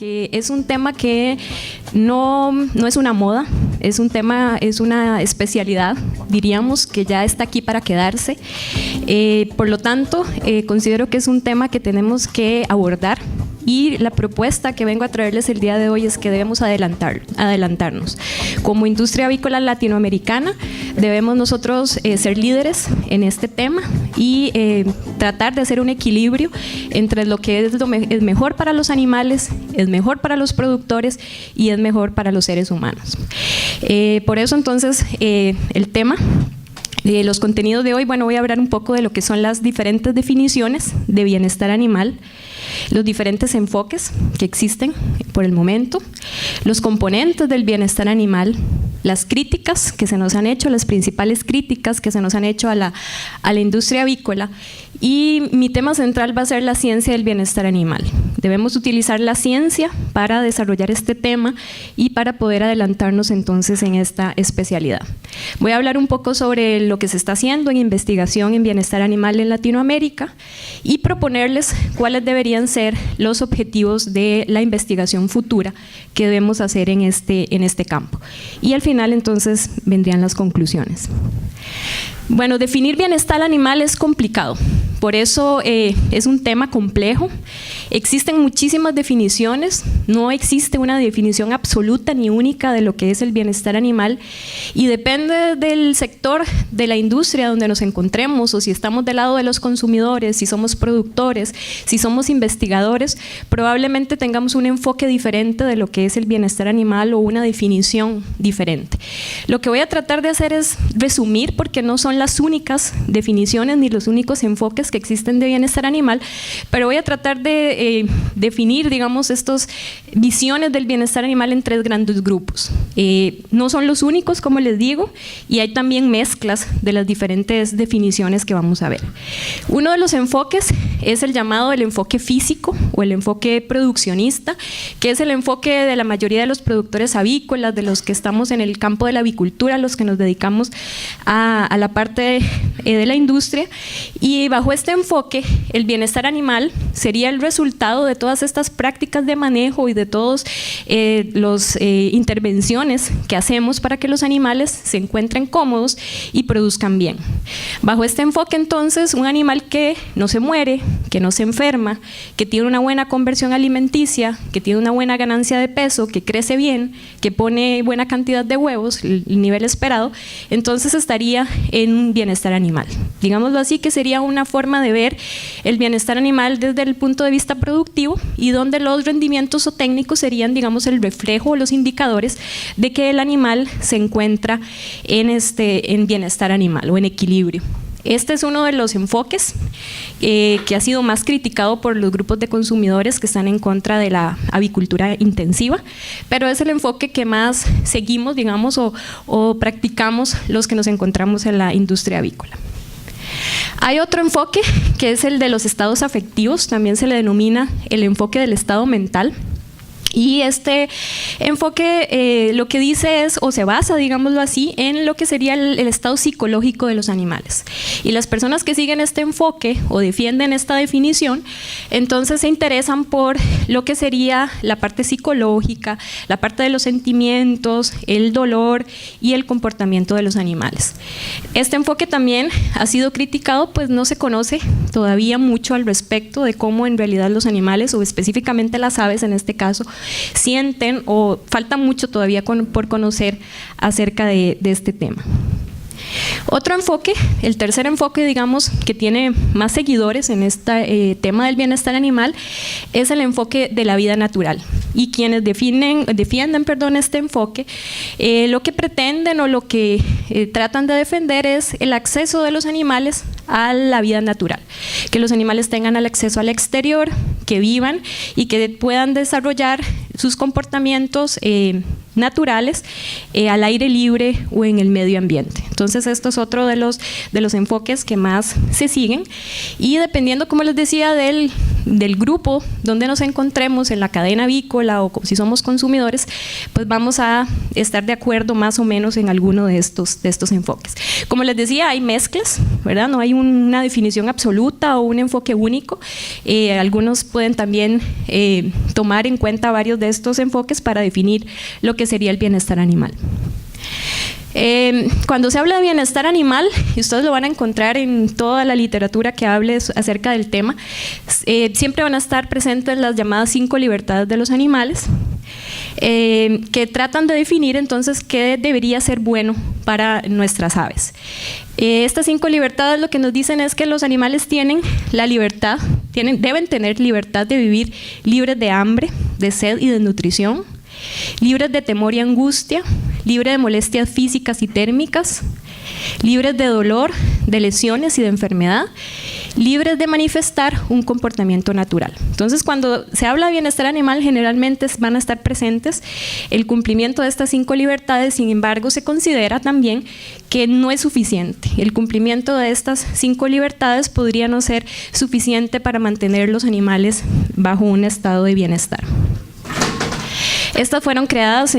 que es un tema que no es una moda, es un tema, es una especialidad, diríamos que ya está aquí para quedarse. Por lo tanto, considero que es un tema que tenemos que abordar. Y la propuesta que vengo a traerles el día de hoy es que debemos adelantarnos. Como industria avícola latinoamericana, debemos nosotros ser líderes en este tema y tratar de hacer un equilibrio entre lo que es mejor para los animales, es mejor para los productores y es mejor para los seres humanos. Por eso entonces el tema de los contenidos de hoy, bueno, voy a hablar un poco de lo que son las diferentes definiciones de bienestar animal, los diferentes enfoques que existen por el momento, los componentes del bienestar animal, las críticas que se nos han hecho, las principales críticas que se nos han hecho a la industria avícola, y mi tema central va a ser la ciencia del bienestar animal. Debemos utilizar la ciencia para desarrollar este tema y para poder adelantarnos entonces en esta especialidad. Voy a hablar un poco sobre lo que se está haciendo en investigación en bienestar animal en Latinoamérica y proponerles cuáles deberían ser los objetivos de la investigación futura que debemos hacer en este campo. Y al final entonces vendrían las conclusiones. Bueno, definir bienestar animal es complicado, por eso es un tema complejo. Existen muchísimas definiciones, no existe una definición absoluta ni única de lo que es el bienestar animal y depende del sector de la industria donde nos encontremos o si estamos del lado de los consumidores, si somos productores, si somos investigadores, probablemente tengamos un enfoque diferente de lo que es el bienestar animal o una definición diferente. Lo que voy a tratar de hacer es resumir porque no son las únicas definiciones ni los únicos enfoques que existen de bienestar animal, pero voy a tratar de definir, digamos, estas visiones del bienestar animal en tres grandes grupos. No son los únicos, como les digo, y hay también mezclas de las diferentes definiciones que vamos a ver. Uno de los enfoques es el llamado el enfoque físico o el enfoque produccionista, que es el enfoque de la mayoría de los productores avícolas, de los que estamos en el campo de la avicultura, los que nos dedicamos a la parte de la industria, y bajo este enfoque el bienestar animal sería el resultado de todas estas prácticas de manejo y de todas las intervenciones que hacemos para que los animales se encuentren cómodos y produzcan bien. Bajo este enfoque entonces un animal que no se muere, que no se enferma, que tiene una buena conversión alimenticia, que tiene una buena ganancia de peso, que crece bien, que pone buena cantidad de huevos, el nivel esperado, entonces estaría en un bienestar animal. Digámoslo así, que sería una forma de ver el bienestar animal desde el punto de vista productivo y donde los rendimientos o técnicos serían, digamos, el reflejo o los indicadores de que el animal se encuentra en bienestar animal o en equilibrio. Este es uno de los enfoques que ha sido más criticado por los grupos de consumidores que están en contra de la avicultura intensiva, pero es el enfoque que más seguimos, digamos, o practicamos los que nos encontramos en la industria avícola. Hay otro enfoque que es el de los estados afectivos, también se le denomina el enfoque del estado mental. Y este enfoque lo que dice es, o se basa, digámoslo así, en lo que sería el estado psicológico de los animales. Y las personas que siguen este enfoque o defienden esta definición, entonces se interesan por lo que sería la parte psicológica, la parte de los sentimientos, el dolor y el comportamiento de los animales. Este enfoque también ha sido criticado, pues no se conoce todavía mucho al respecto de cómo en realidad los animales, o específicamente las aves en este caso, sienten, o falta mucho todavía por conocer acerca de este tema. Otro enfoque, el tercer enfoque, digamos, que tiene más seguidores en este tema del bienestar animal, es el enfoque de la vida natural. Y quienes defienden este enfoque, lo que pretenden o lo que tratan de defender es el acceso de los animales a la vida natural, que los animales tengan el acceso al exterior, que vivan y que puedan desarrollar sus comportamientos naturales, al aire libre o en el medio ambiente. Entonces, esto es otro de los enfoques que más se siguen, y dependiendo, como les decía, del grupo donde nos encontremos en la cadena avícola o si somos consumidores, pues vamos a estar de acuerdo más o menos en alguno de estos enfoques. Como les decía, hay mezclas, ¿verdad? No hay una definición absoluta o un enfoque único. Algunos pueden también tomar en cuenta varios de estos enfoques para definir lo que sería el bienestar animal. Cuando se habla de bienestar animal, y ustedes lo van a encontrar en toda la literatura que hable acerca del tema, siempre van a estar presentes las llamadas 5 libertades de los animales, que tratan de definir entonces qué debería ser bueno para nuestras aves. Estas 5 libertades lo que nos dicen es que los animales tienen la libertad, deben tener libertad de vivir libres de hambre, de sed y de nutrición, libres de temor y angustia, libres de molestias físicas y térmicas, libres de dolor, de lesiones y de enfermedad, libres de manifestar un comportamiento natural. Entonces, cuando se habla de bienestar animal, generalmente van a estar presentes el cumplimiento de estas 5 libertades. Sin embargo, se considera también que no es suficiente. El cumplimiento de estas 5 libertades podría no ser suficiente para mantener los animales bajo un estado de bienestar. Estas fueron creadas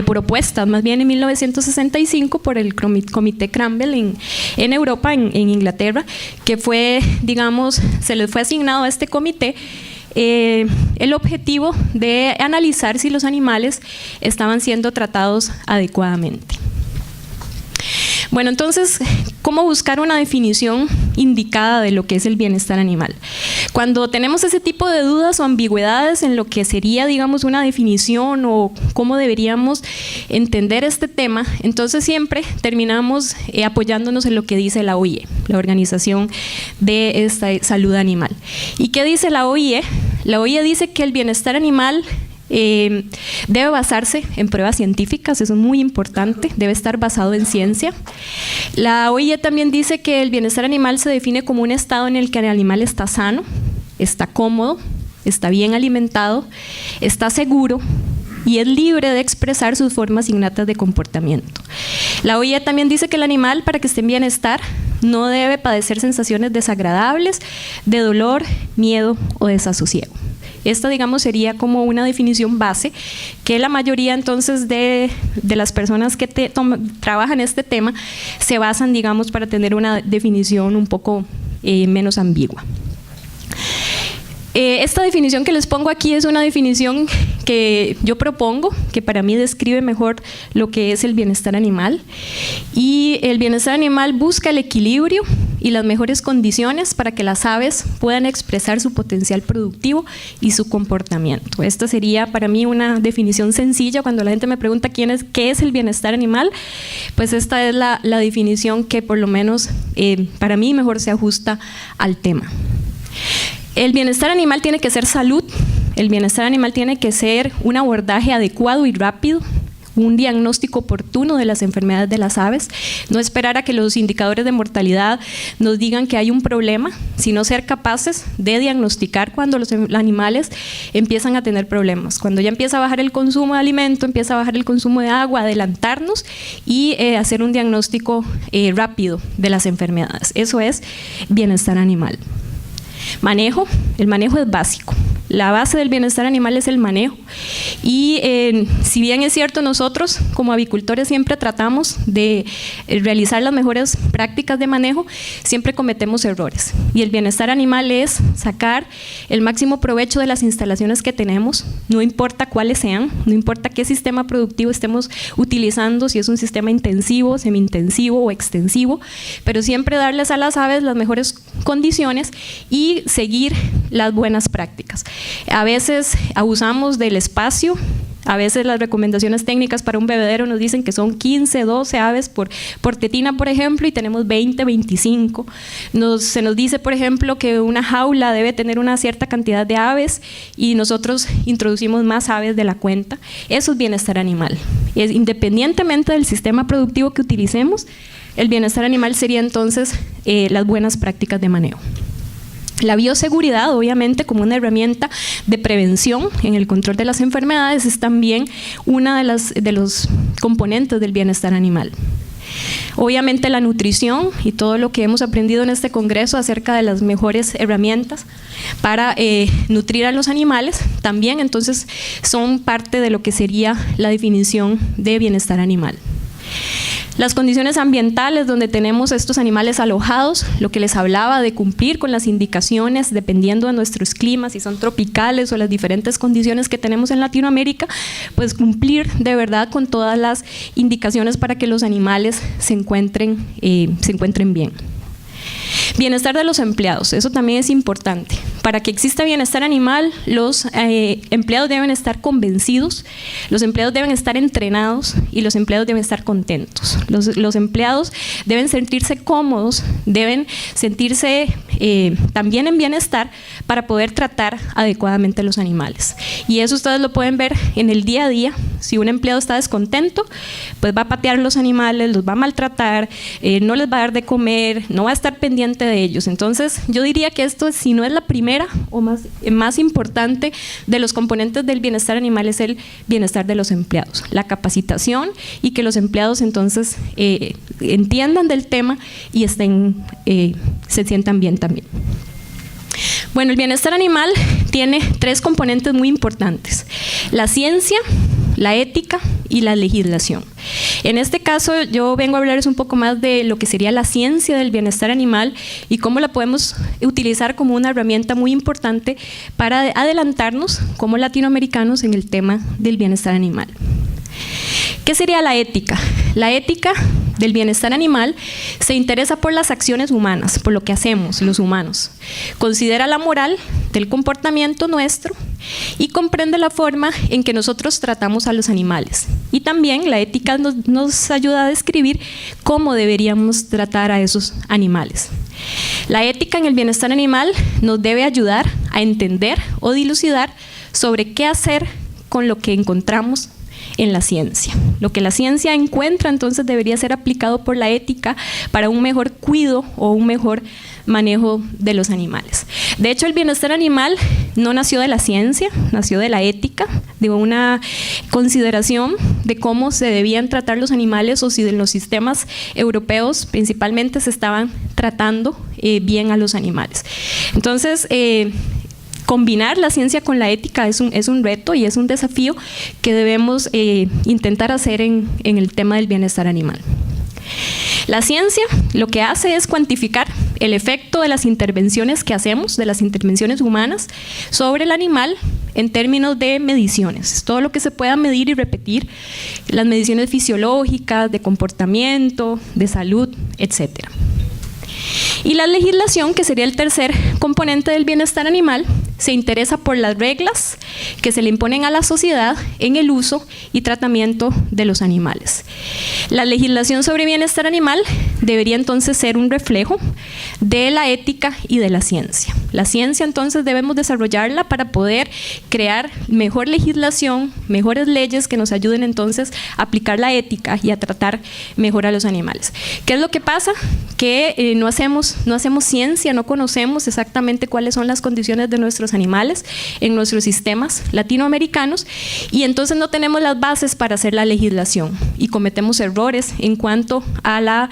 propuestas más bien en 1965 por el Comité Campbell en Europa, en Inglaterra, que fue, digamos, se les fue asignado a este comité el objetivo de analizar si los animales estaban siendo tratados adecuadamente. Bueno, entonces, ¿cómo buscar una definición indicada de lo que es el bienestar animal? Cuando tenemos ese tipo de dudas o ambigüedades en lo que sería, digamos, una definición o cómo deberíamos entender este tema, entonces siempre terminamos apoyándonos en lo que dice la OIE, la Organización de Salud Animal. ¿Y qué dice la OIE? La OIE dice que el bienestar animal debe basarse en pruebas científicas, eso es muy importante, debe estar basado en ciencia. La OIE también dice que el bienestar animal se define como un estado en el que el animal está sano, está cómodo, está bien alimentado, está seguro y es libre de expresar sus formas innatas de comportamiento. La OIE también dice que el animal, para que esté en bienestar, no debe padecer sensaciones desagradables de dolor, miedo o desasosiego. Esta, digamos, sería como una definición base que la mayoría entonces de las personas que trabajan este tema se basan, digamos, para tener una definición un poco menos ambigua. Esta definición que les pongo aquí es una definición que yo propongo, que para mí describe mejor lo que es el bienestar animal. Y el bienestar animal busca el equilibrio y las mejores condiciones para que las aves puedan expresar su potencial productivo y su comportamiento. Esta sería para mí una definición sencilla. Cuando la gente me pregunta qué es el bienestar animal, pues esta es la definición que por lo menos para mí mejor se ajusta al tema. El bienestar animal tiene que ser salud, el bienestar animal tiene que ser un abordaje adecuado y rápido, un diagnóstico oportuno de las enfermedades de las aves, no esperar a que los indicadores de mortalidad nos digan que hay un problema, sino ser capaces de diagnosticar cuando los animales empiezan a tener problemas. Cuando ya empieza a bajar el consumo de alimento, empieza a bajar el consumo de agua, adelantarnos y hacer un diagnóstico rápido de las enfermedades. Eso es bienestar animal. Manejo, el manejo es básico. La base del bienestar animal es el manejo y si bien es cierto, nosotros como avicultores siempre tratamos de realizar las mejores prácticas de manejo, siempre cometemos errores y el bienestar animal es sacar el máximo provecho de las instalaciones que tenemos, no importa cuáles sean, no importa qué sistema productivo estemos utilizando, si es un sistema intensivo, semi-intensivo o extensivo, pero siempre darles a las aves las mejores condiciones y seguir las buenas prácticas. A veces abusamos del espacio, a veces las recomendaciones técnicas para un bebedero nos dicen que son 15, 12 aves por tetina, por ejemplo, y tenemos 20, 25. Se nos dice, por ejemplo, que una jaula debe tener una cierta cantidad de aves y nosotros introducimos más aves de la cuenta. Eso es bienestar animal. Independientemente del sistema productivo que utilicemos, el bienestar animal sería entonces las buenas prácticas de manejo. La bioseguridad, obviamente, como una herramienta de prevención en el control de las enfermedades, es también una de los componentes del bienestar animal. Obviamente la nutrición y todo lo que hemos aprendido en este congreso acerca de las mejores herramientas para nutrir a los animales, también entonces son parte de lo que sería la definición de bienestar animal. Las condiciones ambientales donde tenemos estos animales alojados, lo que les hablaba de cumplir con las indicaciones dependiendo de nuestros climas, si son tropicales o las diferentes condiciones que tenemos en Latinoamérica, pues cumplir de verdad con todas las indicaciones para que los animales se encuentren bien. Bienestar de los empleados, eso también es importante. Para que exista bienestar animal, los empleados deben estar convencidos, los empleados deben estar entrenados y los empleados deben estar contentos. Los empleados deben sentirse cómodos, deben sentirse también en bienestar para poder tratar adecuadamente a los animales. Y eso ustedes lo pueden ver en el día a día. Si un empleado está descontento, pues va a patear los animales, los va a maltratar, no les va a dar de comer, no va a estar pendiente de ellos. Entonces yo diría que esto, si no es la primera o más importante de los componentes del bienestar animal, es el bienestar de los empleados, la capacitación y que los empleados entonces entiendan del tema y se sientan bien también. Bueno, el bienestar animal tiene 3 componentes muy importantes: la ciencia, la ética y la legislación. En este caso yo vengo a hablarles un poco más de lo que sería la ciencia del bienestar animal y cómo la podemos utilizar como una herramienta muy importante para adelantarnos como latinoamericanos en el tema del bienestar animal. ¿Qué sería la ética? La ética del bienestar animal se interesa por las acciones humanas, por lo que hacemos los humanos. Considera la moral del comportamiento nuestro y comprende la forma en que nosotros tratamos a los animales. Y también la ética nos ayuda a describir cómo deberíamos tratar a esos animales. La ética en el bienestar animal nos debe ayudar a entender o dilucidar sobre qué hacer con lo que encontramos en la ciencia. Lo que la ciencia encuentra entonces debería ser aplicado por la ética para un mejor cuidado o un mejor manejo de los animales. De hecho, el bienestar animal no nació de la ciencia, nació de la ética, de una consideración de cómo se debían tratar los animales o si en los sistemas europeos principalmente se estaban tratando bien a los animales. Entonces, combinar la ciencia con la ética es un reto y es un desafío que debemos intentar hacer en el tema del bienestar animal. La ciencia lo que hace es cuantificar el efecto de las intervenciones que hacemos, de las intervenciones humanas, sobre el animal en términos de mediciones. Todo lo que se pueda medir y repetir, las mediciones fisiológicas, de comportamiento, de salud, etcétera. Y la legislación, que sería el tercer componente del bienestar animal, se interesa por las reglas que se le imponen a la sociedad en el uso y tratamiento de los animales. La legislación sobre bienestar animal debería entonces ser un reflejo de la ética y de la ciencia. La ciencia entonces debemos desarrollarla para poder crear mejor legislación, mejores leyes que nos ayuden entonces a aplicar la ética y a tratar mejor a los animales. ¿Qué es lo que pasa? Que no hacemos ciencia, no conocemos exactamente cuáles son las condiciones de nuestros animales en nuestros sistemas latinoamericanos y entonces no tenemos las bases para hacer la legislación y cometemos errores en cuanto a la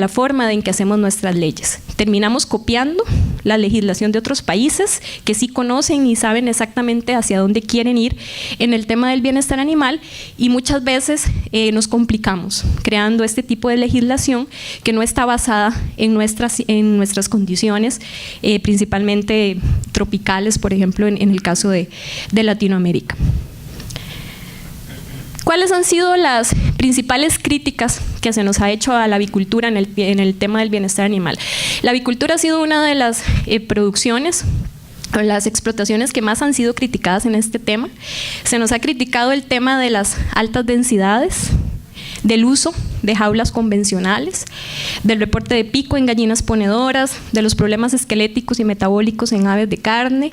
forma en que hacemos nuestras leyes. Terminamos copiando la legislación de otros países que sí conocen y saben exactamente hacia dónde quieren ir en el tema del bienestar animal y muchas veces nos complicamos creando este tipo de legislación que no está basada en nuestras condiciones, principalmente tropicales, por ejemplo, en el caso de Latinoamérica. ¿Cuáles han sido las principales críticas que se nos ha hecho a la avicultura en el tema del bienestar animal? La avicultura ha sido una de las producciones o las explotaciones que más han sido criticadas en este tema. Se nos ha criticado el tema de las altas densidades, del uso de jaulas convencionales, del reporte de pico en gallinas ponedoras, de los problemas esqueléticos y metabólicos en aves de carne,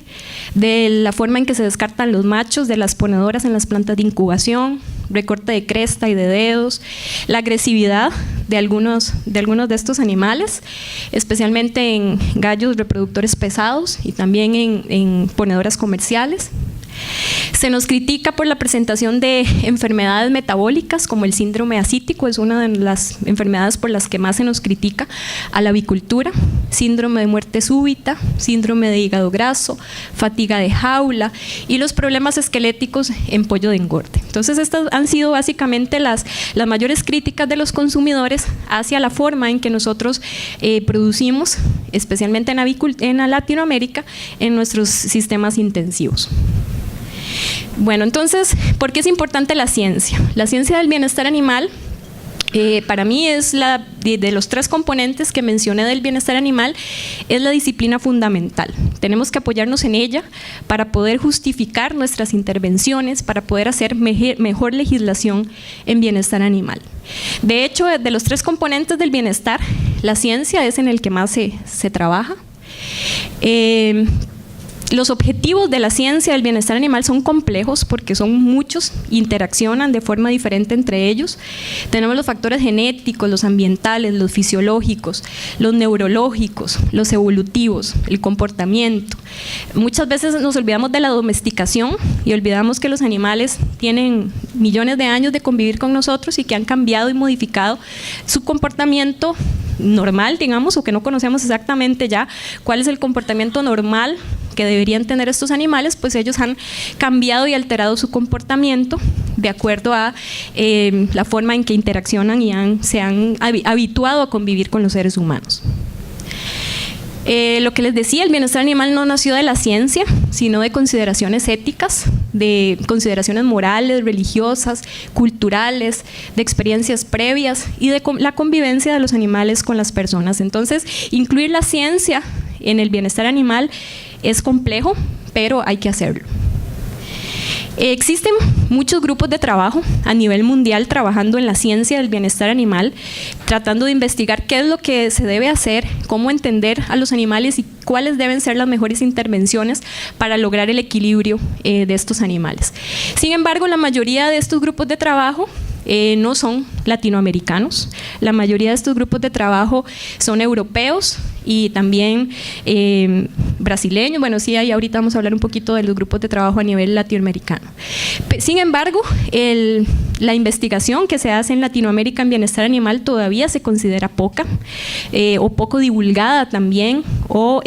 de la forma en que se descartan los machos de las ponedoras en las plantas de incubación, recorte de cresta y de dedos, la agresividad de algunos de estos animales, especialmente en gallos reproductores pesados y también en ponedoras comerciales. Se nos critica por la presentación de enfermedades metabólicas como el síndrome ascítico, es una de las enfermedades por las que más se nos critica a la avicultura, síndrome de muerte súbita, síndrome de hígado graso, fatiga de jaula y los problemas esqueléticos en pollo de engorde. Entonces estas han sido básicamente las mayores críticas de los consumidores hacia la forma en que nosotros producimos, especialmente en Latinoamérica, en nuestros sistemas intensivos. Bueno, entonces, ¿por qué es importante la ciencia? La ciencia del bienestar animal, para mí es de los tres componentes que mencioné del bienestar animal, es la disciplina fundamental. Tenemos que apoyarnos en ella para poder justificar nuestras intervenciones, para poder hacer mejor legislación en bienestar animal. De hecho, de los tres componentes del bienestar, la ciencia es en el que más se trabaja. Los objetivos de la ciencia del bienestar animal son complejos porque son muchos, interaccionan de forma diferente entre ellos. Tenemos los factores genéticos, los ambientales, los fisiológicos, los neurológicos, los evolutivos, el comportamiento. Muchas veces nos olvidamos de la domesticación y olvidamos que los animales tienen millones de años de convivir con nosotros y que han cambiado y modificado su comportamiento normal, digamos, o que no conocemos exactamente ya cuál es el comportamiento normal que deberían tener estos animales, pues ellos han cambiado y alterado su comportamiento de acuerdo a la forma en que interaccionan y se han habituado a convivir con los seres humanos. Lo que les decía, el bienestar animal no nació de la ciencia, sino de consideraciones éticas, de consideraciones morales, religiosas, culturales, de experiencias previas y de la convivencia de los animales con las personas. Entonces, incluir la ciencia en el bienestar animal es complejo, pero hay que hacerlo. Existen muchos grupos de trabajo a nivel mundial trabajando en la ciencia del bienestar animal, tratando de investigar qué es lo que se debe hacer, cómo entender a los animales y cuáles deben ser las mejores intervenciones para lograr el equilibrio de estos animales. Sin embargo, la mayoría de estos grupos de trabajo no son latinoamericanos, la mayoría de estos grupos de trabajo son europeos y también brasileños. Bueno, sí, ahí ahorita vamos a hablar un poquito de los grupos de trabajo a nivel latinoamericano. Sin embargo, la investigación que se hace en Latinoamérica en bienestar animal todavía se considera poca o poco divulgada también, o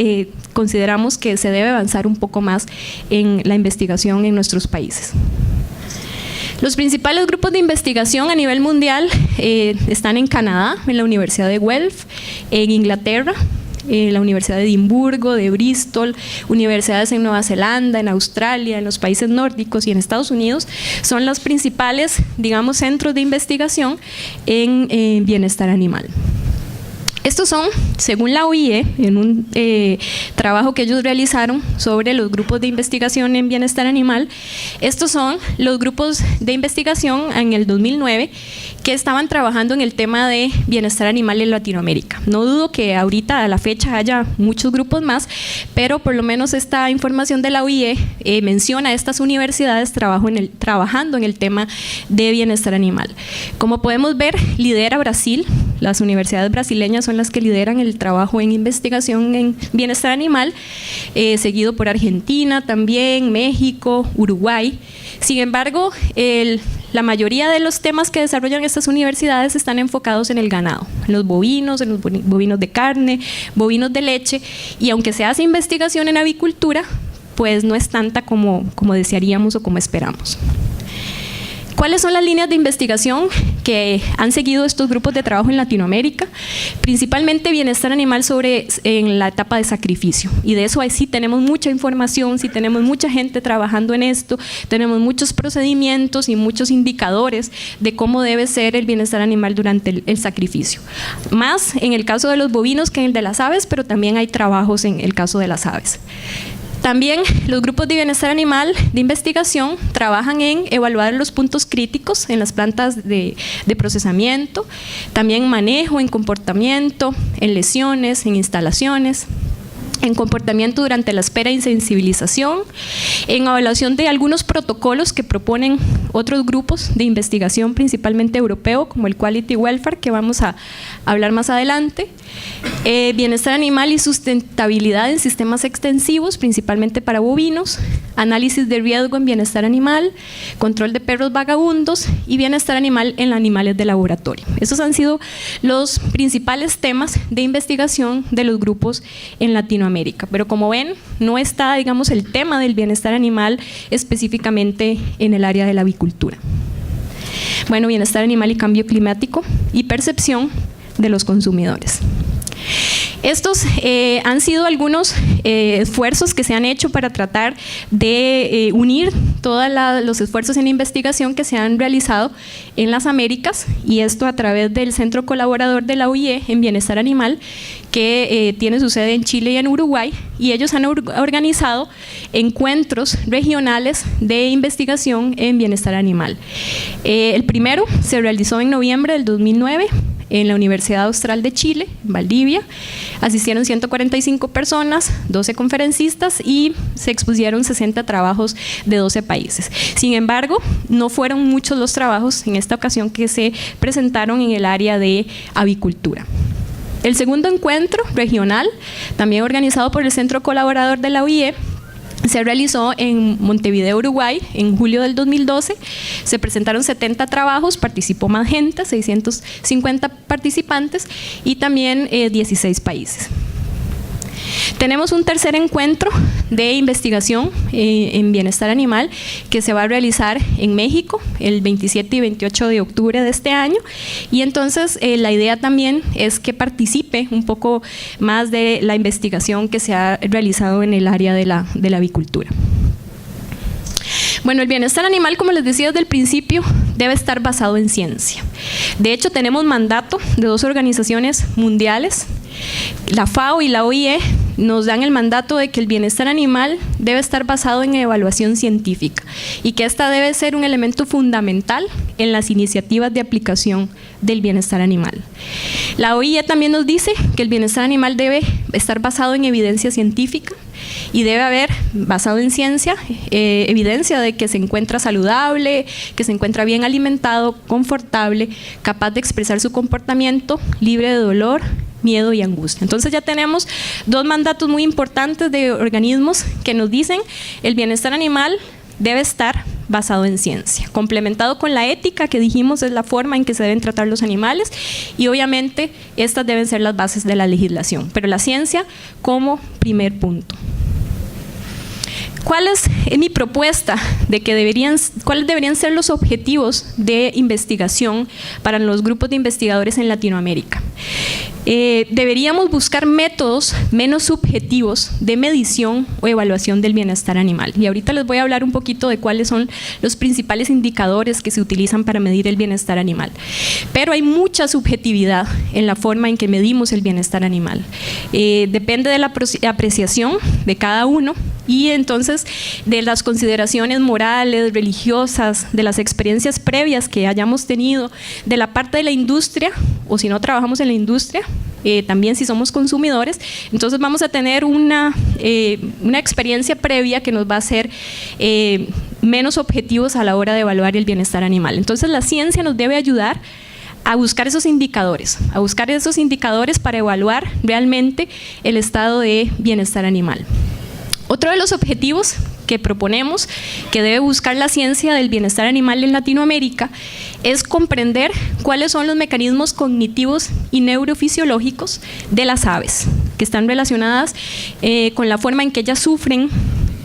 consideramos que se debe avanzar un poco más en la investigación en nuestros países. Los principales grupos de investigación a nivel mundial están en Canadá, en la Universidad de Guelph, en Inglaterra, la Universidad de Edimburgo, de Bristol, universidades en Nueva Zelanda, en Australia, en los países nórdicos y en Estados Unidos, son los principales, digamos, centros de investigación en bienestar animal. Estos son, según la OIE, en un trabajo que ellos realizaron sobre los grupos de investigación en bienestar animal, estos son los grupos de investigación en el 2009 que estaban trabajando en el tema de bienestar animal en Latinoamérica. No dudo que ahorita a la fecha haya muchos grupos más, pero por lo menos esta información de la OIE menciona a estas universidades trabajando en el tema de bienestar animal. Como podemos ver, lidera Brasil, las universidades brasileñas son las que lideran el trabajo en investigación en bienestar animal, seguido por Argentina también, México, Uruguay. Sin embargo, la mayoría de los temas que desarrollan estas universidades están enfocados en el ganado, en los bovinos de carne, bovinos de leche, y aunque se hace investigación en avicultura, pues no es tanta como desearíamos o como esperamos. ¿Cuáles son las líneas de investigación que han seguido estos grupos de trabajo en Latinoamérica? Principalmente bienestar animal en la etapa de sacrificio, y de eso ahí sí tenemos mucha información, sí tenemos mucha gente trabajando en esto, tenemos muchos procedimientos y muchos indicadores de cómo debe ser el bienestar animal durante el sacrificio. Más en el caso de los bovinos que en el de las aves, pero también hay trabajos en el caso de las aves. También los grupos de bienestar animal de investigación trabajan en evaluar los puntos críticos en las plantas de procesamiento, también manejo, en comportamiento, en lesiones, en instalaciones, en comportamiento durante la espera y sensibilización, en evaluación de algunos protocolos que proponen otros grupos de investigación, principalmente europeo, como el Quality Welfare, que vamos a hablar más adelante, bienestar animal y sustentabilidad en sistemas extensivos, principalmente para bovinos, análisis de riesgo en bienestar animal, control de perros vagabundos y bienestar animal en animales de laboratorio. Esos han sido los principales temas de investigación de los grupos en Latinoamérica, pero como ven, no está, digamos, el tema del bienestar animal específicamente en el área de la avicultura. Bueno, bienestar animal y cambio climático y percepción de los consumidores. Estos han sido algunos esfuerzos que se han hecho para tratar de unir todos los esfuerzos en investigación que se han realizado en las Américas, y esto a través del Centro Colaborador de la OIE en Bienestar Animal, que tiene su sede en Chile y en Uruguay, y ellos han organizado encuentros regionales de investigación en bienestar animal. El primero se realizó en noviembre del 2009 en la Universidad Austral de Chile, en Valdivia. Asistieron 145 personas, 12 conferencistas y se expusieron 60 trabajos de 12 países. Sin embargo, no fueron muchos los trabajos en esta ocasión que se presentaron en el área de avicultura. El segundo encuentro regional, también organizado por el Centro Colaborador de la OIE, se realizó en Montevideo, Uruguay, en julio del 2012. Se presentaron 70 trabajos, participó más gente, 650 participantes y también 16 países. Tenemos un tercer encuentro de investigación en bienestar animal que se va a realizar en México el 27 y 28 de octubre de este año, y entonces la idea también es que participe un poco más de la investigación que se ha realizado en el área de la avicultura. Bueno, el bienestar animal, como les decía desde el principio, debe estar basado en ciencia. De hecho, tenemos mandato de dos organizaciones mundiales, la FAO y la OIE, nos dan el mandato de que el bienestar animal debe estar basado en evaluación científica y que esta debe ser un elemento fundamental en las iniciativas de aplicación del bienestar animal. La OIE también nos dice que el bienestar animal debe estar basado en evidencia científica y debe haber, basado en ciencia, evidencia de que se encuentra saludable, que se encuentra bien alimentado, confortable, capaz de expresar su comportamiento, libre de dolor, miedo y angustia. Entonces ya tenemos dos mandatos muy importantes de organismos que nos dicen el bienestar animal debe estar basado en ciencia, complementado con la ética que dijimos es la forma en que se deben tratar los animales, y obviamente estas deben ser las bases de la legislación, pero la ciencia como primer punto. ¿Cuál es mi propuesta de que cuáles deberían ser los objetivos de investigación para los grupos de investigadores en Latinoamérica? Deberíamos buscar métodos menos subjetivos de medición o evaluación del bienestar animal. Y ahorita les voy a hablar un poquito de cuáles son los principales indicadores que se utilizan para medir el bienestar animal. Pero hay mucha subjetividad en la forma en que medimos el bienestar animal. Depende de la apreciación de cada uno y entonces de las consideraciones morales, religiosas, de las experiencias previas que hayamos tenido, de la parte de la industria, o si no trabajamos en la industria, también si somos consumidores, entonces vamos a tener una experiencia previa que nos va a hacer menos objetivos a la hora de evaluar el bienestar animal. Entonces la ciencia nos debe ayudar a buscar esos indicadores, para evaluar realmente el estado de bienestar animal. Otro de los objetivos que proponemos que debe buscar la ciencia del bienestar animal en Latinoamérica es comprender cuáles son los mecanismos cognitivos y neurofisiológicos de las aves, que están relacionadas con la forma en que ellas sufren,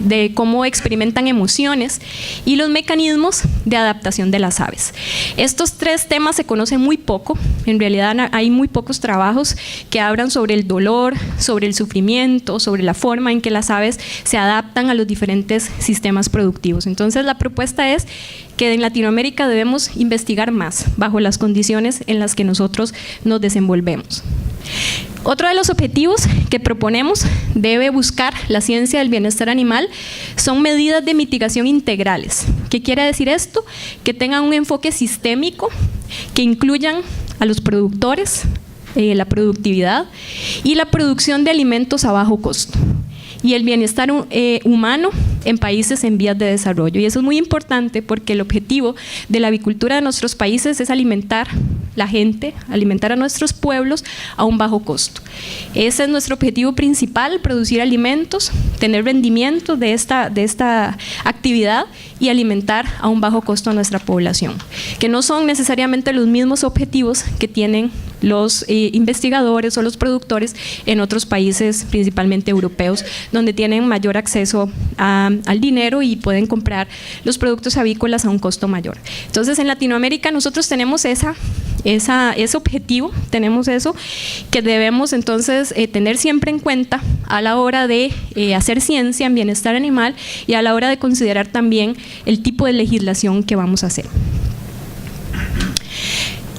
de cómo experimentan emociones y los mecanismos de adaptación de las aves. Estos tres temas se conocen muy poco, en realidad hay muy pocos trabajos que hablan sobre el dolor, sobre el sufrimiento, sobre la forma en que las aves se adaptan a los diferentes sistemas productivos. Entonces la propuesta es que en Latinoamérica debemos investigar más bajo las condiciones en las que nosotros nos desenvolvemos. Otro de los objetivos que proponemos debe buscar la ciencia del bienestar animal son medidas de mitigación integrales. ¿Qué quiere decir esto? Que tengan un enfoque sistémico, que incluyan a los productores, la productividad y la producción de alimentos a bajo costo, y el bienestar humano en países en vías de desarrollo. Y eso es muy importante porque el objetivo de la avicultura de nuestros países es alimentar la gente, alimentar a nuestros pueblos a un bajo costo. Ese es nuestro objetivo principal: producir alimentos, tener rendimiento de esta actividad y alimentar a un bajo costo a nuestra población, que no son necesariamente los mismos objetivos que tienen los investigadores o los productores en otros países, principalmente europeos, donde tienen mayor acceso al dinero y pueden comprar los productos avícolas a un costo mayor. Entonces, en Latinoamérica nosotros tenemos ese objetivo, tenemos eso que debemos entonces tener siempre en cuenta a la hora de hacer ciencia en bienestar animal y a la hora de considerar también el tipo de legislación que vamos a hacer.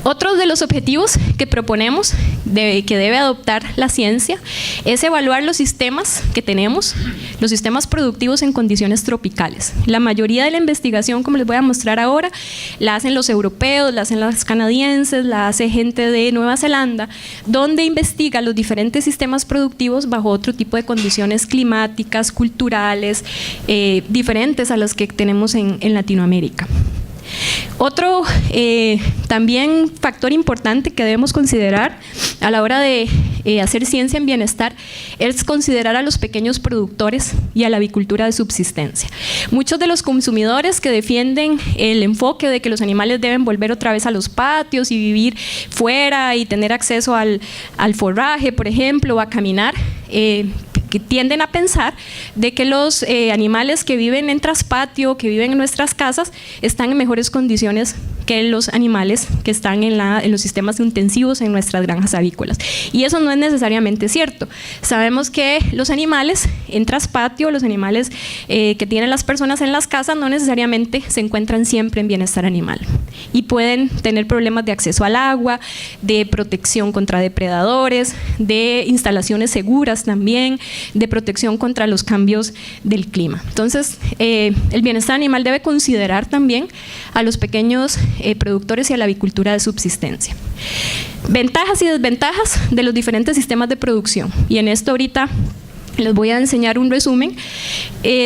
Otro de los objetivos que proponemos que debe adoptar la ciencia es evaluar los sistemas que tenemos, los sistemas productivos en condiciones tropicales. La mayoría de la investigación, como les voy a mostrar ahora, la hacen los europeos, la hacen los canadienses, la hace gente de Nueva Zelanda, donde investiga los diferentes sistemas productivos bajo otro tipo de condiciones climáticas, culturales, diferentes a las que tenemos en Latinoamérica. Otro también factor importante que debemos considerar a la hora de hacer ciencia en bienestar es considerar a los pequeños productores y a la avicultura de subsistencia. Muchos de los consumidores que defienden el enfoque de que los animales deben volver otra vez a los patios y vivir fuera y tener acceso al forraje, por ejemplo, o a caminar, que tienden a pensar de que los animales que viven en traspatio, que viven en nuestras casas, están en mejores condiciones que los animales que están en los sistemas intensivos en nuestras granjas avícolas. Y eso no es necesariamente cierto. Sabemos que los animales en traspatio, los animales que tienen las personas en las casas, no necesariamente se encuentran siempre en bienestar animal y pueden tener problemas de acceso al agua, de protección contra depredadores, de instalaciones seguras también, de protección contra los cambios del clima. Entonces, el bienestar animal debe considerar también a los pequeños productores y a la avicultura de subsistencia. Ventajas y desventajas de los diferentes sistemas de producción. Y en esto ahorita les voy a enseñar un resumen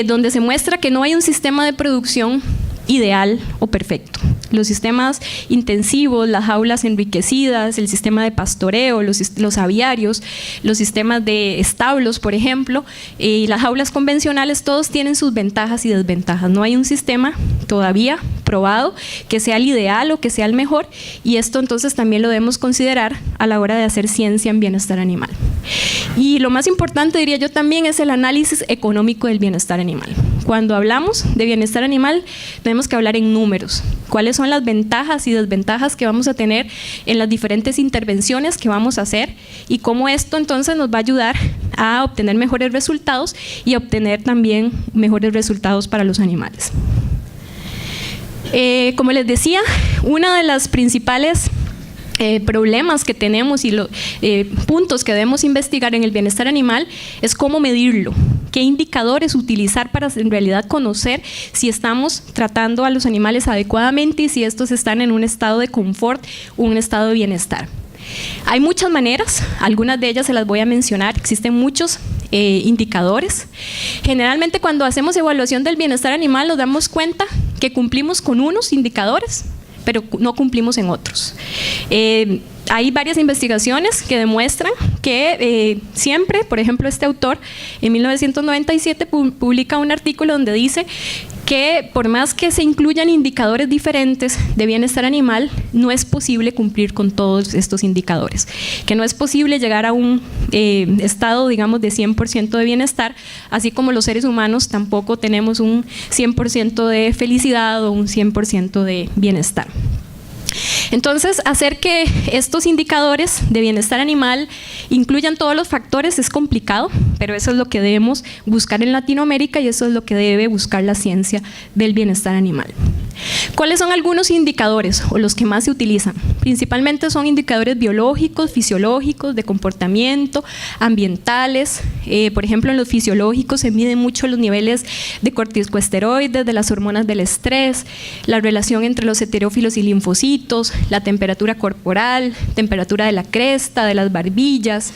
donde se muestra que no hay un sistema de producción ideal o perfecto. Los sistemas intensivos, las jaulas enriquecidas, el sistema de pastoreo, los aviarios, los sistemas de establos, por ejemplo, y las jaulas convencionales, todos tienen sus ventajas y desventajas. No hay un sistema todavía probado que sea el ideal o que sea el mejor, y esto entonces también lo debemos considerar a la hora de hacer ciencia en bienestar animal. Y lo más importante, diría yo también, es el análisis económico del bienestar animal. Cuando hablamos de bienestar animal, tenemos que hablar en números. ¿Cuáles son las ventajas y desventajas que vamos a tener en las diferentes intervenciones que vamos a hacer? Y cómo esto entonces nos va a ayudar a obtener mejores resultados y a obtener también mejores resultados para los animales. Como les decía, uno de los principales problemas que tenemos y los puntos que debemos investigar en el bienestar animal es cómo medirlo, qué indicadores utilizar para en realidad conocer si estamos tratando a los animales adecuadamente y si estos están en un estado de confort o un estado de bienestar. Hay muchas maneras, algunas de ellas se las voy a mencionar, existen muchos indicadores. Generalmente cuando hacemos evaluación del bienestar animal nos damos cuenta que cumplimos con unos indicadores, pero no cumplimos en otros. Hay varias investigaciones que demuestran que siempre, por ejemplo, este autor en 1997 publica un artículo donde dice que por más que se incluyan indicadores diferentes de bienestar animal, no es posible cumplir con todos estos indicadores, que no es posible llegar a un estado, digamos, de 100% de bienestar, así como los seres humanos tampoco tenemos un 100% de felicidad o un 100% de bienestar. Entonces, hacer que estos indicadores de bienestar animal incluyan todos los factores es complicado, pero eso es lo que debemos buscar en Latinoamérica y eso es lo que debe buscar la ciencia del bienestar animal. ¿Cuáles son algunos indicadores o los que más se utilizan? Principalmente son indicadores biológicos, fisiológicos, de comportamiento, ambientales. Por ejemplo, en los fisiológicos se miden mucho los niveles de corticosteroides, de las hormonas del estrés, la relación entre los heterófilos y linfocitos, la temperatura corporal, temperatura de la cresta, de las barbillas.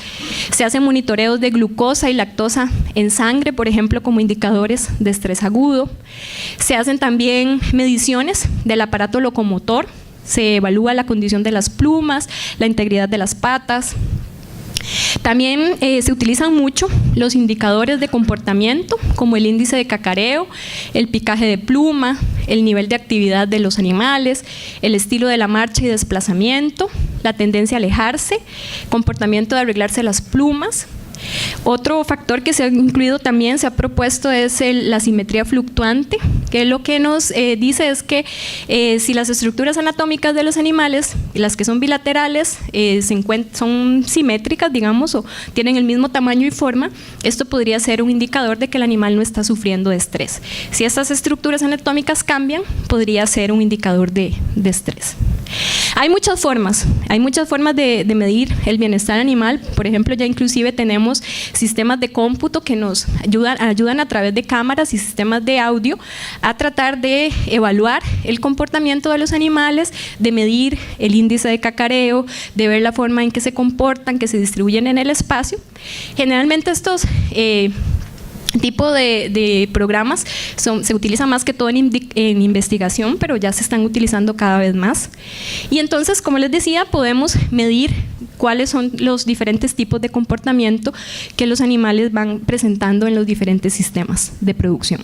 Se hacen monitoreos de glucosa y lactosa en sangre, por ejemplo, como indicadores de estrés agudo. Se hacen también mediciones del aparato locomotor, se evalúa la condición de las plumas, la integridad de las patas. También se utilizan mucho los indicadores de comportamiento, como el índice de cacareo, el picaje de pluma, el nivel de actividad de los animales, el estilo de la marcha y desplazamiento, la tendencia a alejarse, comportamiento de arreglarse las plumas. Otro factor que se ha incluido también, se ha propuesto, es la simetría fluctuante, que lo que nos dice es que si las estructuras anatómicas de los animales, las que son bilaterales, son simétricas, digamos, o tienen el mismo tamaño y forma, esto podría ser un indicador de que el animal no está sufriendo de estrés. Si estas estructuras anatómicas cambian, podría ser un indicador de estrés. Hay muchas formas de medir el bienestar animal. Por ejemplo, ya inclusive tenemos sistemas de cómputo que nos ayudan a través de cámaras y sistemas de audio a tratar de evaluar el comportamiento de los animales, de medir el índice de cacareo, de ver la forma en que se comportan, que se distribuyen en el espacio. Generalmente estos tipo de programas se utilizan más que todo en investigación, pero ya se están utilizando cada vez más. Y entonces, como les decía, podemos medir cuáles son los diferentes tipos de comportamiento que los animales van presentando en los diferentes sistemas de producción.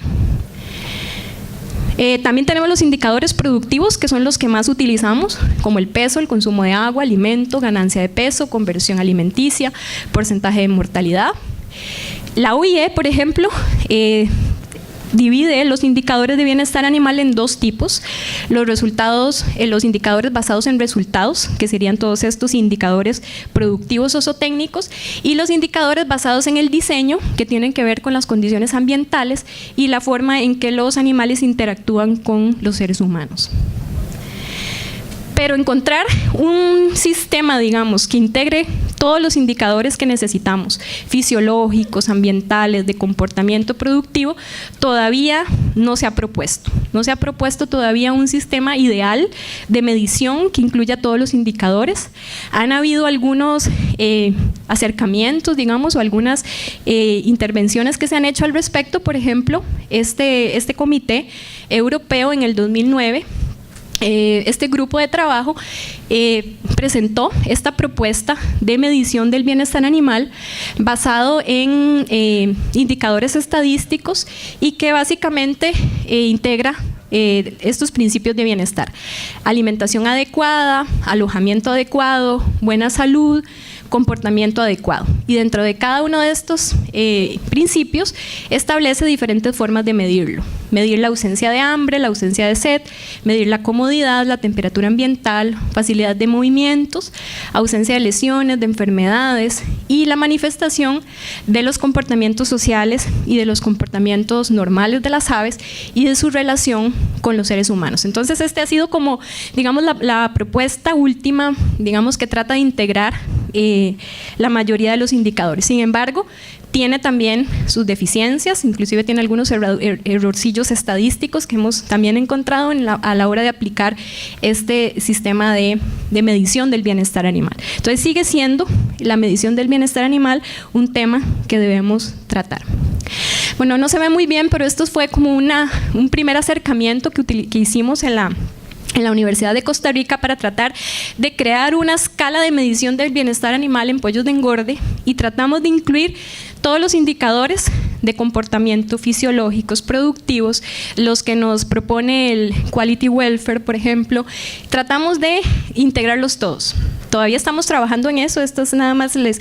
También tenemos los indicadores productivos, que son los que más utilizamos, como el peso, el consumo de agua, alimento, ganancia de peso, conversión alimenticia, porcentaje de mortalidad. La OIE, por ejemplo, divide los indicadores de bienestar animal en dos tipos: los indicadores basados en resultados, que serían todos estos indicadores productivos o zootécnicos, y los indicadores basados en el diseño, que tienen que ver con las condiciones ambientales y la forma en que los animales interactúan con los seres humanos. Pero encontrar un sistema, digamos, que integre todos los indicadores que necesitamos, fisiológicos, ambientales, de comportamiento productivo, todavía no se ha propuesto. No se ha propuesto todavía un sistema ideal de medición que incluya todos los indicadores. Han habido algunos acercamientos, digamos, o algunas intervenciones que se han hecho al respecto. Por ejemplo, este comité europeo en el 2009, este grupo de trabajo presentó esta propuesta de medición del bienestar animal basado en indicadores estadísticos y que básicamente integra estos principios de bienestar: alimentación adecuada, alojamiento adecuado, buena salud, comportamiento adecuado. Y dentro de cada uno de estos principios establece diferentes formas de medirlo: medir la ausencia de hambre, la ausencia de sed, medir la comodidad, la temperatura ambiental, facilidad de movimientos, ausencia de lesiones, de enfermedades y la manifestación de los comportamientos sociales y de los comportamientos normales de las aves y de su relación con los seres humanos. Entonces, este ha sido como, digamos, la propuesta última, digamos, que trata de integrar la mayoría de los indicadores. Sin embargo, tiene también sus deficiencias, inclusive tiene algunos errorcillos estadísticos que hemos también encontrado a la hora de aplicar este sistema de medición del bienestar animal. Entonces, sigue siendo la medición del bienestar animal un tema que debemos tratar. Bueno, no se ve muy bien, pero esto fue como un primer acercamiento que hicimos en la Universidad de Costa Rica para tratar de crear una escala de medición del bienestar animal en pollos de engorde, y tratamos de incluir todos los indicadores de comportamiento fisiológicos productivos, los que nos propone el Quality Welfare, por ejemplo. Tratamos de integrarlos todos. Todavía estamos trabajando en eso. Esto es nada más, les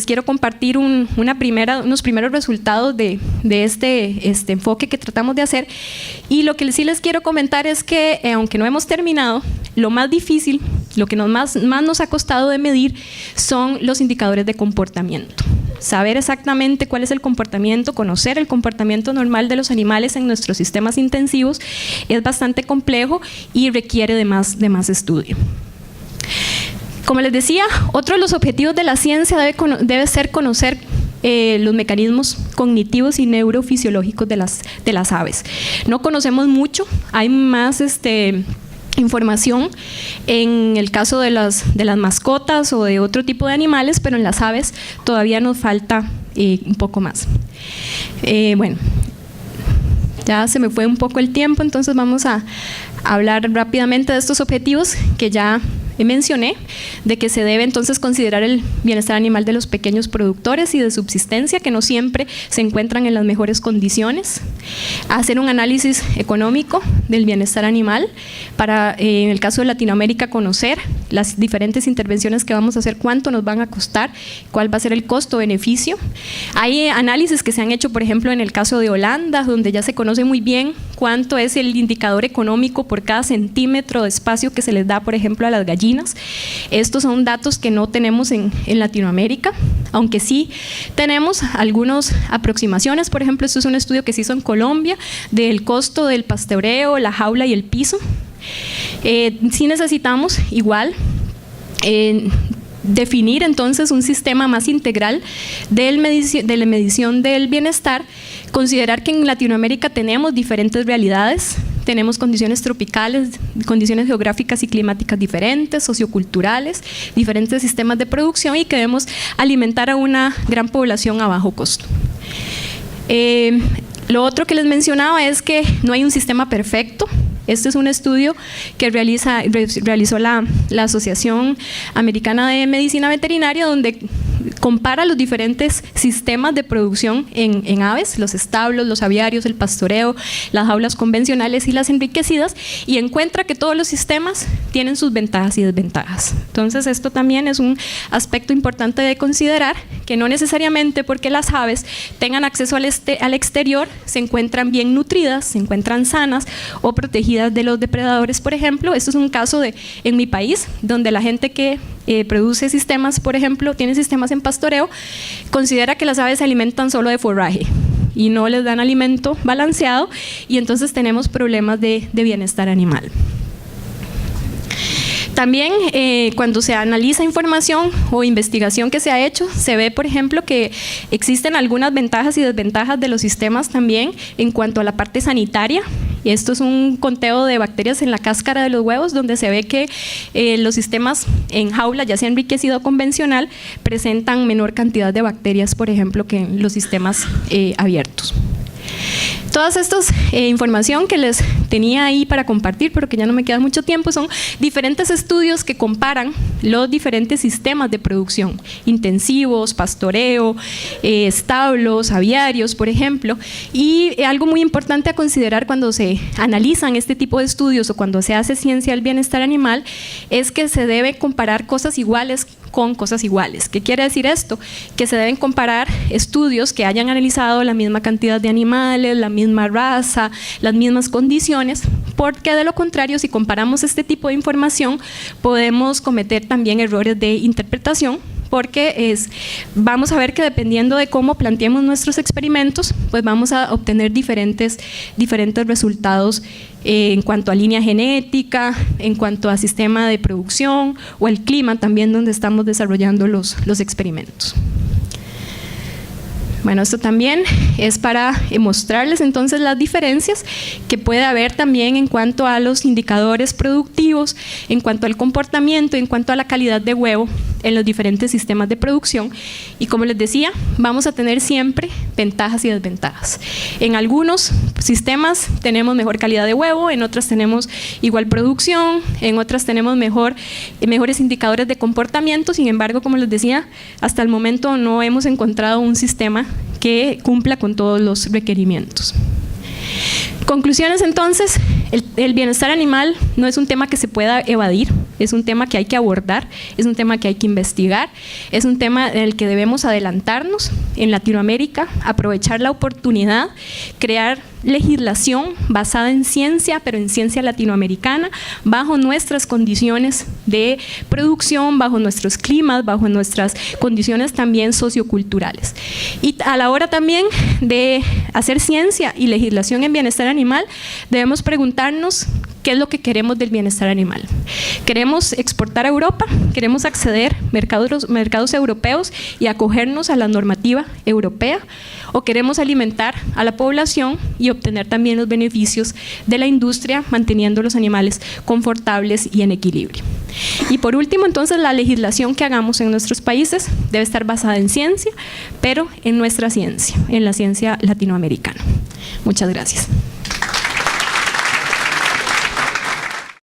quiero compartir unos primeros resultados de este enfoque que tratamos de hacer. Y lo que sí les quiero comentar es que, aunque no hemos terminado, lo más difícil, lo que más nos ha costado de medir son los indicadores de comportamiento. saber exactamente cuál es el comportamiento, conocer el comportamiento normal de los animales en nuestros sistemas intensivos es bastante complejo y requiere de más estudio. Como les decía, otro de los objetivos de la ciencia debe ser conocer los mecanismos cognitivos y neurofisiológicos de las aves. No conocemos mucho, hay más información en el caso de las mascotas o de otro tipo de animales, pero en las aves todavía nos falta un poco más. Bueno, ya se me fue un poco el tiempo, entonces vamos a hablar rápidamente de estos objetivos que ya mencioné, de que se debe entonces considerar el bienestar animal de los pequeños productores y de subsistencia, que no siempre se encuentran en las mejores condiciones, hacer un análisis económico del bienestar animal para, en el caso de Latinoamérica, conocer las diferentes intervenciones que vamos a hacer, cuánto nos van a costar, cuál va a ser el costo-beneficio. Hay análisis que se han hecho, por ejemplo, en el caso de Holanda, donde ya se conoce muy bien cuánto es el indicador económico por cada centímetro de espacio que se les da, por ejemplo, a las gallinas. Estos son datos que no tenemos en Latinoamérica, aunque sí tenemos algunas aproximaciones. Por ejemplo, esto es un estudio que se hizo en Colombia del costo del pastoreo, la jaula y el piso. Sí necesitamos igual definir entonces un sistema más integral de la medición del bienestar, considerar que en Latinoamérica tenemos diferentes realidades, tenemos condiciones tropicales, condiciones geográficas y climáticas diferentes, socioculturales, diferentes sistemas de producción y que debemos alimentar a una gran población a bajo costo. Lo otro que les mencionaba es que no hay un sistema perfecto. Este es un estudio que realizó la Asociación Americana de Medicina Veterinaria, donde compara los diferentes sistemas de producción en aves, los establos, los aviarios, el pastoreo, las jaulas convencionales y las enriquecidas, y encuentra que todos los sistemas tienen sus ventajas y desventajas. Entonces esto también es un aspecto importante de considerar, que no necesariamente porque las aves tengan acceso al exterior se encuentran bien nutridas, se encuentran sanas o protegidas de los depredadores, por ejemplo. Esto es un caso en mi país, donde la gente que produce sistemas, por ejemplo, tiene sistemas en pastoreo, considera que las aves se alimentan solo de forraje y no les dan alimento balanceado, y entonces tenemos problemas de bienestar animal. También cuando se analiza información o investigación que se ha hecho, se ve, por ejemplo, que existen algunas ventajas y desventajas de los sistemas también en cuanto a la parte sanitaria. Y esto es un conteo de bacterias en la cáscara de los huevos, donde se ve que los sistemas en jaula, ya sea enriquecido o convencional, presentan menor cantidad de bacterias, por ejemplo, que en los sistemas abiertos. Todas estas información que les tenía ahí para compartir, pero que ya no me queda mucho tiempo, son diferentes estudios que comparan los diferentes sistemas de producción, intensivos, pastoreo, establos, aviarios, por ejemplo. Y algo muy importante a considerar cuando se analizan este tipo de estudios o cuando se hace ciencia del bienestar animal es que se debe comparar cosas iguales con cosas iguales. ¿Qué quiere decir esto? Que se deben comparar estudios que hayan analizado la misma cantidad de animales, la misma raza, las mismas condiciones, porque de lo contrario, si comparamos este tipo de información, podemos cometer también errores de interpretación, porque vamos a ver que dependiendo de cómo planteemos nuestros experimentos, pues vamos a obtener diferentes resultados en cuanto a línea genética, en cuanto a sistema de producción o el clima también donde estamos desarrollando los experimentos. Bueno, esto también es para mostrarles entonces las diferencias que puede haber también en cuanto a los indicadores productivos, en cuanto al comportamiento, en cuanto a la calidad de huevo en los diferentes sistemas de producción. Y como les decía, vamos a tener siempre ventajas y desventajas. En algunos sistemas tenemos mejor calidad de huevo, en otras tenemos igual producción, en otras tenemos mejores indicadores de comportamiento. Sin embargo, como les decía, hasta el momento no hemos encontrado un sistema que cumpla con todos los requerimientos. Conclusiones entonces, el bienestar animal no es un tema que se pueda evadir. es un tema que hay que abordar, es un tema que hay que investigar, es un tema en el que debemos adelantarnos en Latinoamérica, aprovechar la oportunidad, crear legislación basada en ciencia, pero en ciencia latinoamericana, bajo nuestras condiciones de producción, bajo nuestros climas, bajo nuestras condiciones también socioculturales. Y a la hora también de hacer ciencia y legislación en bienestar animal, debemos preguntarnos qué es lo que queremos del bienestar animal. ¿Queremos exportar a Europa? ¿Queremos acceder a mercados europeos y acogernos a la normativa europea? ¿O queremos alimentar a la población y obtener también los beneficios de la industria, manteniendo los animales confortables y en equilibrio? Y por último, entonces, la legislación que hagamos en nuestros países debe estar basada en ciencia, pero en nuestra ciencia, en la ciencia latinoamericana. Muchas gracias.